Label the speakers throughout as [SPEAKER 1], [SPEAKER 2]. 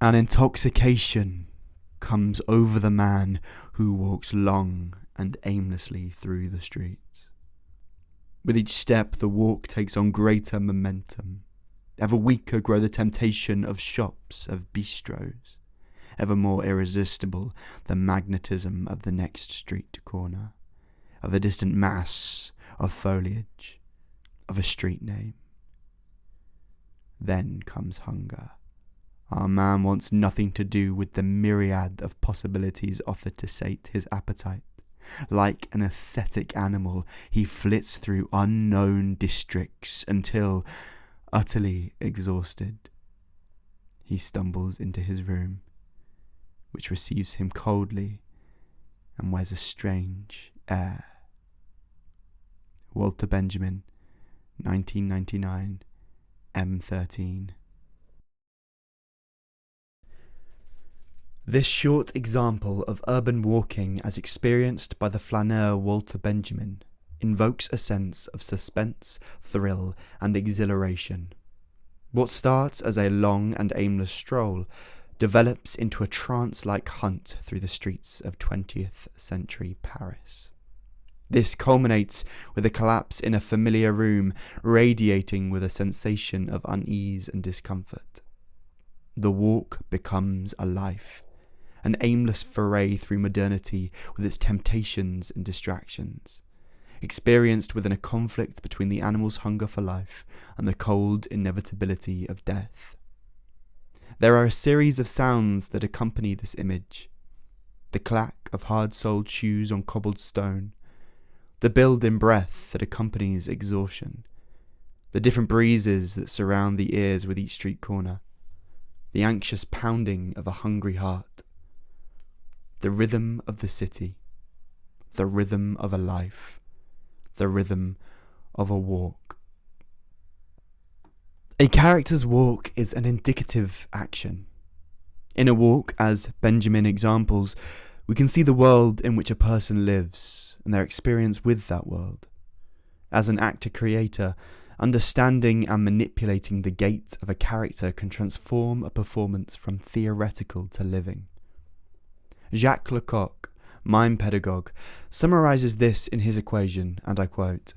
[SPEAKER 1] An intoxication comes over the man who walks long and aimlessly through the streets. With each step, the walk takes on greater momentum. Ever weaker grow the temptation of shops, of bistros. Ever more irresistible the magnetism of the next street corner, of a distant mass of foliage, of a street name. Then comes hunger. Our man wants nothing to do with the myriad of possibilities offered to sate his appetite. Like an ascetic animal, he flits through unknown districts until, utterly exhausted, he stumbles into his room, which receives him coldly and wears a strange air. Walter Benjamin, 1999, M13. This short example of urban walking as experienced by the flaneur Walter Benjamin invokes a sense of suspense, thrill, and exhilaration. What starts as a long and aimless stroll develops into a trance-like hunt through the streets of 20th century Paris. This culminates with a collapse in a familiar room, radiating with a sensation of unease and discomfort. The walk becomes a life, an aimless foray through modernity with its temptations and distractions, experienced within a conflict between the animal's hunger for life and the cold inevitability of death. There are a series of sounds that accompany this image: the clack of hard-soled shoes on cobbled stone, the build-in breath that accompanies exhaustion, the different breezes that surround the ears with each street corner, the anxious pounding of a hungry heart, the rhythm of the city, the rhythm of a life, the rhythm of a walk. A character's walk is an indicative action. In a walk, as Benjamin examples, we can see the world in which a person lives and their experience with that world. As an actor-creator, understanding and manipulating the gait of a character can transform a performance from theoretical to living. Jacques Lecoq, mime pedagogue, summarizes this in his equation, and I quote,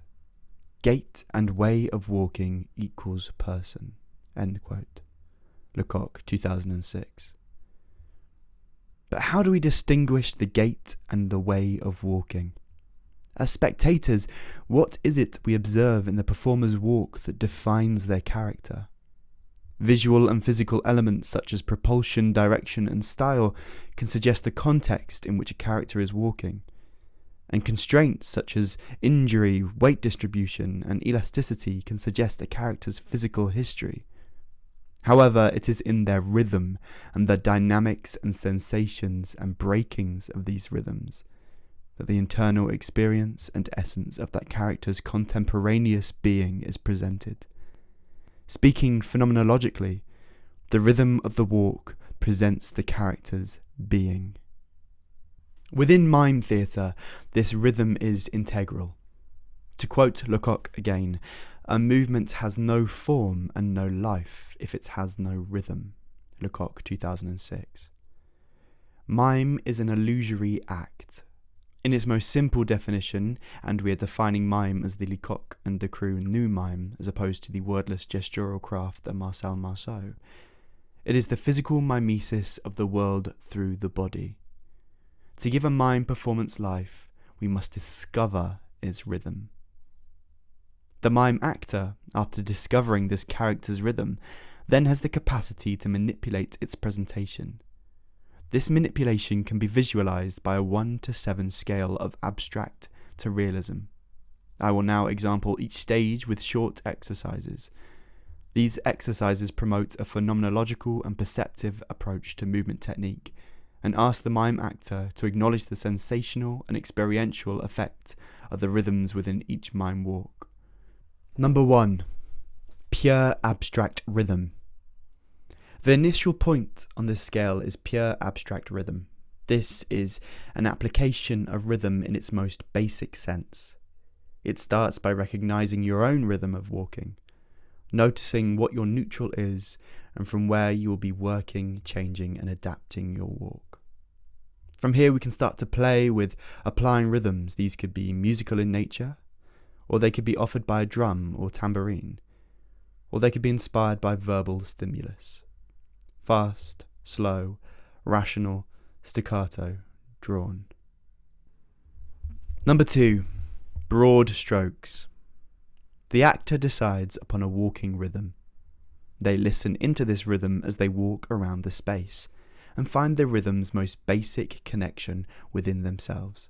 [SPEAKER 1] "Gait and way of walking equals person," end quote. Lecoq, 2006. But how do we distinguish the gait and the way of walking? As spectators, what is it we observe in the performer's walk that defines their character? Visual and physical elements such as propulsion, direction, and style can suggest the context in which a character is walking, and constraints such as injury, weight distribution, and elasticity can suggest a character's physical history. However, it is in their rhythm and the dynamics and sensations and breakings of these rhythms that the internal experience and essence of that character's contemporaneous being is presented. Speaking phenomenologically, the rhythm of the walk presents the character's being. Within mime theatre, this rhythm is integral. To quote Lecoq again, "A movement has no form and no life if it has no rhythm." Lecoq, 2006. Mime is an illusory act. In its most simple definition, and we are defining mime as the Lecoq and Decroux new mime, as opposed to the wordless gestural craft of Marcel Marceau, it is the physical mimesis of the world through the body. To give a mime performance life, we must discover its rhythm. The mime actor, after discovering this character's rhythm, then has the capacity to manipulate its presentation. This manipulation can be visualized by a 1 to 7 scale of abstract to realism. I will now example each stage with short exercises. These exercises promote a phenomenological and perceptive approach to movement technique, and ask the mime actor to acknowledge the sensational and experiential effect of the rhythms within each mime walk. Number 1. Pure abstract rhythm. The initial point on this scale is pure abstract rhythm. This is an application of rhythm in its most basic sense. It starts by recognizing your own rhythm of walking. noticing what your neutral is and from where you will be working, changing and adapting your walk. From here we can start to play with applying rhythms. These could be musical in nature, or they could be offered by a drum or tambourine, or they could be inspired by verbal stimulus. Fast, slow, rational, staccato, drawn. Number 2, broad strokes. The actor decides upon a walking rhythm. They listen into this rhythm as they walk around the space and find the rhythm's most basic connection within themselves.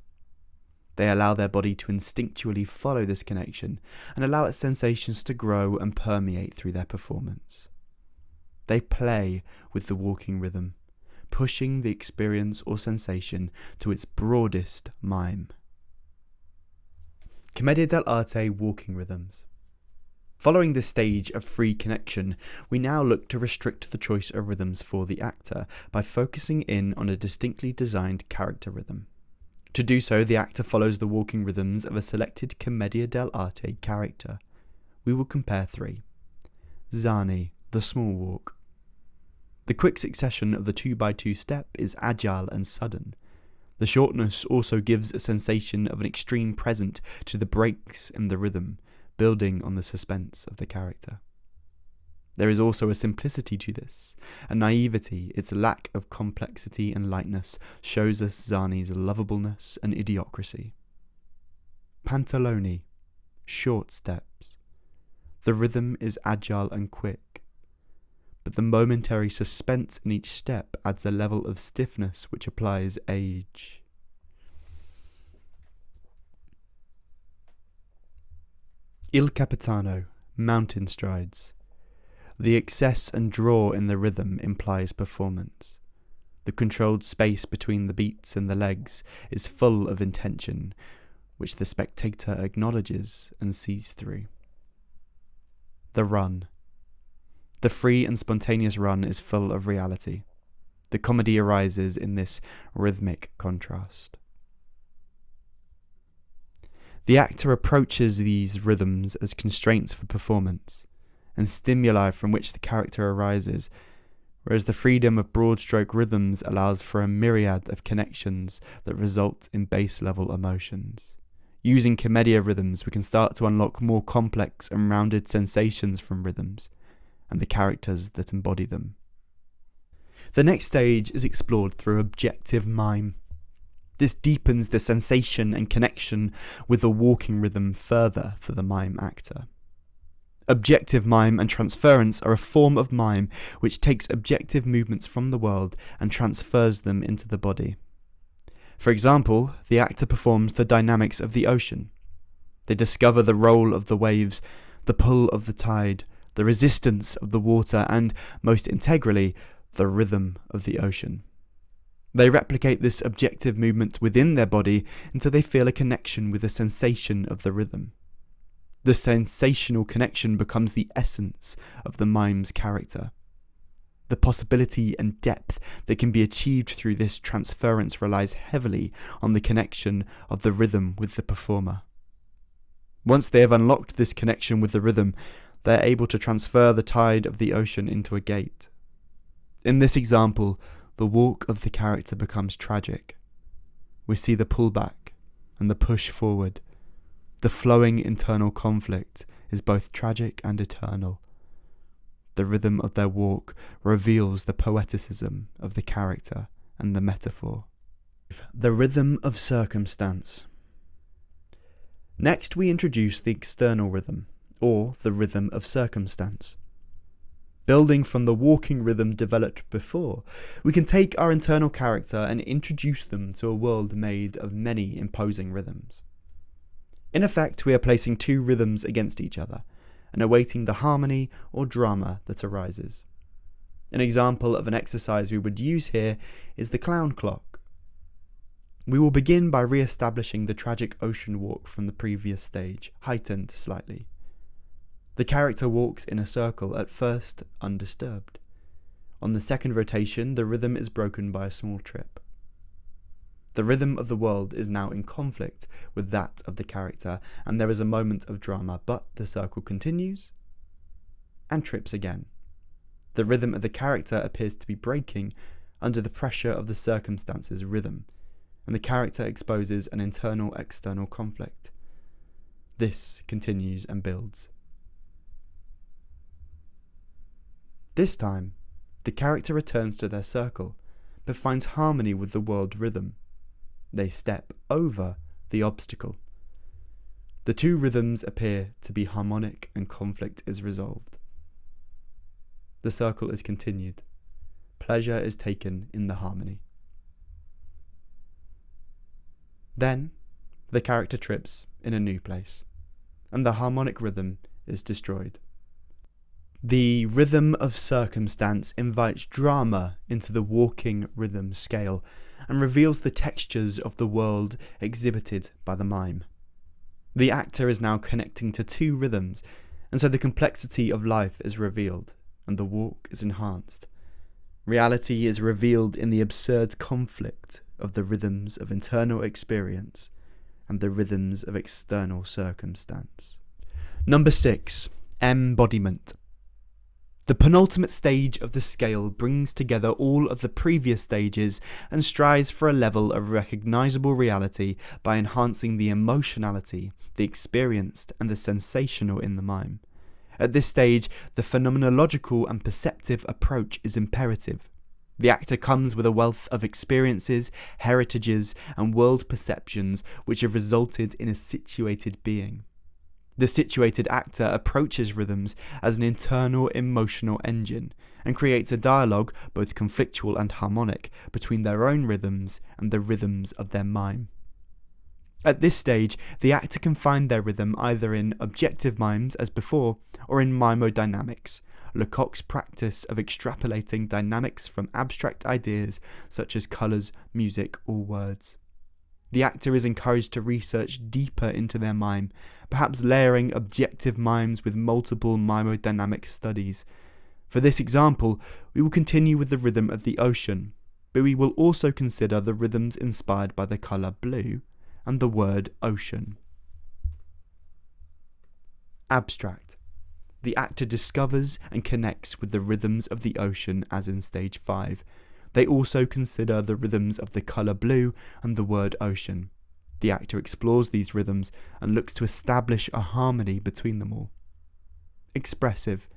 [SPEAKER 1] They allow their body to instinctually follow this connection and allow its sensations to grow and permeate through their performance. They play with the walking rhythm, pushing the experience or sensation to its broadest mime. Commedia dell'arte walking rhythms. Following this stage of free connection, we now look to restrict the choice of rhythms for the actor by focusing in on a distinctly designed character rhythm. To do so, the actor follows the walking rhythms of a selected commedia dell'arte character. We will compare 3. Zani, the small walk. The quick succession of the 2x2 step is agile and sudden. The shortness also gives a sensation of an extreme present to the breaks in the rhythm, building on the suspense of the character. There is also a simplicity to this, a naivety. Its lack of complexity and lightness shows us Zani's lovableness and idiocracy. Pantaloni, short steps. The rhythm is agile and quick, but the momentary suspense in each step adds a level of stiffness which applies age. Il Capitano, mountain strides. The excess and draw in the rhythm implies performance. The controlled space between the beats and the legs is full of intention, which the spectator acknowledges and sees through. The run. The free and spontaneous run is full of reality. The comedy arises in this rhythmic contrast. The actor approaches these rhythms as constraints for performance and stimuli from which the character arises, whereas the freedom of broad-stroke rhythms allows for a myriad of connections that result in base-level emotions. Using commedia rhythms, we can start to unlock more complex and rounded sensations from rhythms and the characters that embody them. The next stage is explored through objective mime. This deepens the sensation and connection with the walking rhythm further for the mime actor. Objective mime and transference are a form of mime which takes objective movements from the world and transfers them into the body. For example, the actor performs the dynamics of the ocean. They discover the role of the waves, the pull of the tide, the resistance of the water, and, most integrally, the rhythm of the ocean. They replicate this objective movement within their body until they feel a connection with the sensation of the rhythm. The sensational connection becomes the essence of the mime's character. The possibility and depth that can be achieved through this transference relies heavily on the connection of the rhythm with the performer. Once they have unlocked this connection with the rhythm, they are able to transfer the tide of the ocean into a gate. In this example, the walk of the character becomes tragic. We see the pullback and the push forward. The flowing internal conflict is both tragic and eternal. The rhythm of their walk reveals the poeticism of the character and the metaphor. The rhythm of circumstance. Next, we introduce the external rhythm, or the rhythm of circumstance. Building from the walking rhythm developed before, we can take our internal character and introduce them to a world made of many imposing rhythms. In effect, we are placing 2 rhythms against each other and awaiting the harmony or drama that arises. An example of an exercise we would use here is the clown clock. We will begin by re-establishing the tragic ocean walk from the previous stage, heightened slightly. The character walks in a circle, at first undisturbed. On the second rotation, the rhythm is broken by a small trip. The rhythm of the world is now in conflict with that of the character, and there is a moment of drama, but the circle continues, and trips again. The rhythm of the character appears to be breaking under the pressure of the circumstance's rhythm, and the character exposes an internal-external conflict. This continues and builds. This time, the character returns to their circle, but finds harmony with the world rhythm. They step over the obstacle. The two rhythms appear to be harmonic and conflict is resolved. The circle is continued. Pleasure is taken in the harmony. Then, the character trips in a new place, and the harmonic rhythm is destroyed. The rhythm of circumstance invites drama into the walking rhythm scale and reveals the textures of the world exhibited by the mime. The actor is now connecting to two rhythms, and so the complexity of life is revealed, and the walk is enhanced. Reality is revealed in the absurd conflict of the rhythms of internal experience and the rhythms of external circumstance. Number 6. Embodiment. The penultimate stage of the scale brings together all of the previous stages and strives for a level of recognisable reality by enhancing the emotionality, the experienced and the sensational in the mime. At this stage, the phenomenological and perceptive approach is imperative. The actor comes with a wealth of experiences, heritages, and world perceptions which have resulted in a situated being. The situated actor approaches rhythms as an internal emotional engine and creates a dialogue, both conflictual and harmonic, between their own rhythms and the rhythms of their mime. At this stage, the actor can find their rhythm either in objective mimes as before, or in mimodynamics, Lecoq's practice of extrapolating dynamics from abstract ideas such as colours, music, or words. The actor is encouraged to research deeper into their mime, perhaps layering objective mimes with multiple mimodynamic studies. For this example, we will continue with the rhythm of the ocean, but we will also consider the rhythms inspired by the colour blue and the word ocean. Abstract. The actor discovers and connects with the rhythms of the ocean as in stage 5. They also consider the rhythms of the colour blue and the word ocean. The actor explores these rhythms and looks to establish a harmony between them all. Expressive.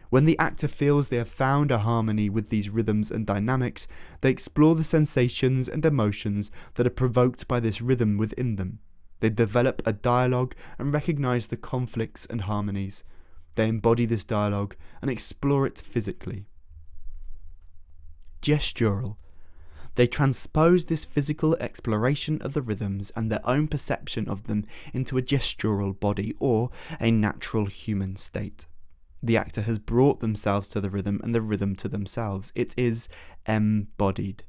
[SPEAKER 1] When the actor feels they have found a harmony with these rhythms and dynamics, they explore the sensations and emotions that are provoked by this rhythm within them. They develop a dialogue and recognise the conflicts and harmonies. They embody this dialogue and explore it physically. Gestural. They transpose this physical exploration of the rhythms and their own perception of them into a gestural body or a natural human state. The actor has brought themselves to the rhythm and the rhythm to themselves. It is embodied.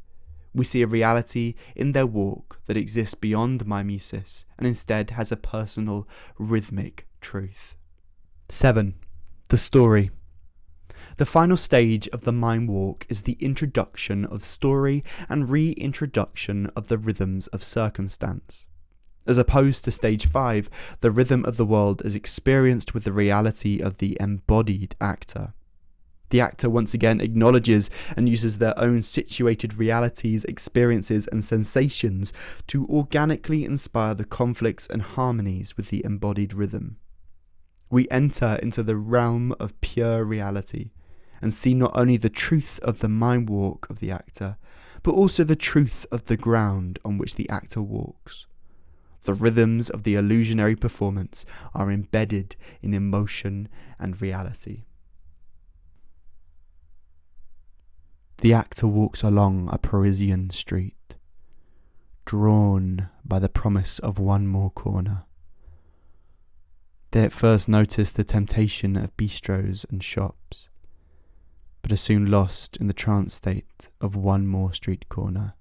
[SPEAKER 1] We see a reality in their walk that exists beyond mimesis and instead has a personal, rhythmic truth. 7. The story. The final stage of the mime walk is the introduction of story and reintroduction of the rhythms of circumstance. As opposed to stage 5, the rhythm of the world is experienced with the reality of the embodied actor. The actor once again acknowledges and uses their own situated realities, experiences, and sensations to organically inspire the conflicts and harmonies with the embodied rhythm. We enter into the realm of pure reality and see not only the truth of the mime walk of the actor, but also the truth of the ground on which the actor walks. The rhythms of the illusionary performance are embedded in emotion and reality. The actor walks along a Parisian street, drawn by the promise of one more corner. They at first notice the temptation of bistros and shops, but are soon lost in the trance state of one more street corner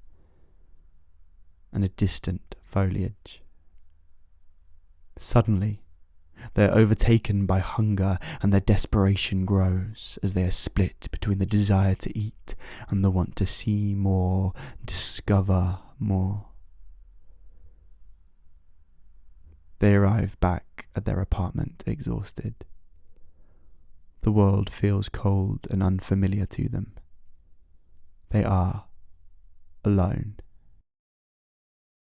[SPEAKER 1] and a distant foliage. Suddenly, they are overtaken by hunger, and their desperation grows as they are split between the desire to eat and the want to see more, discover more. They arrive back at their apartment exhausted. the world feels cold and unfamiliar to them. They are alone.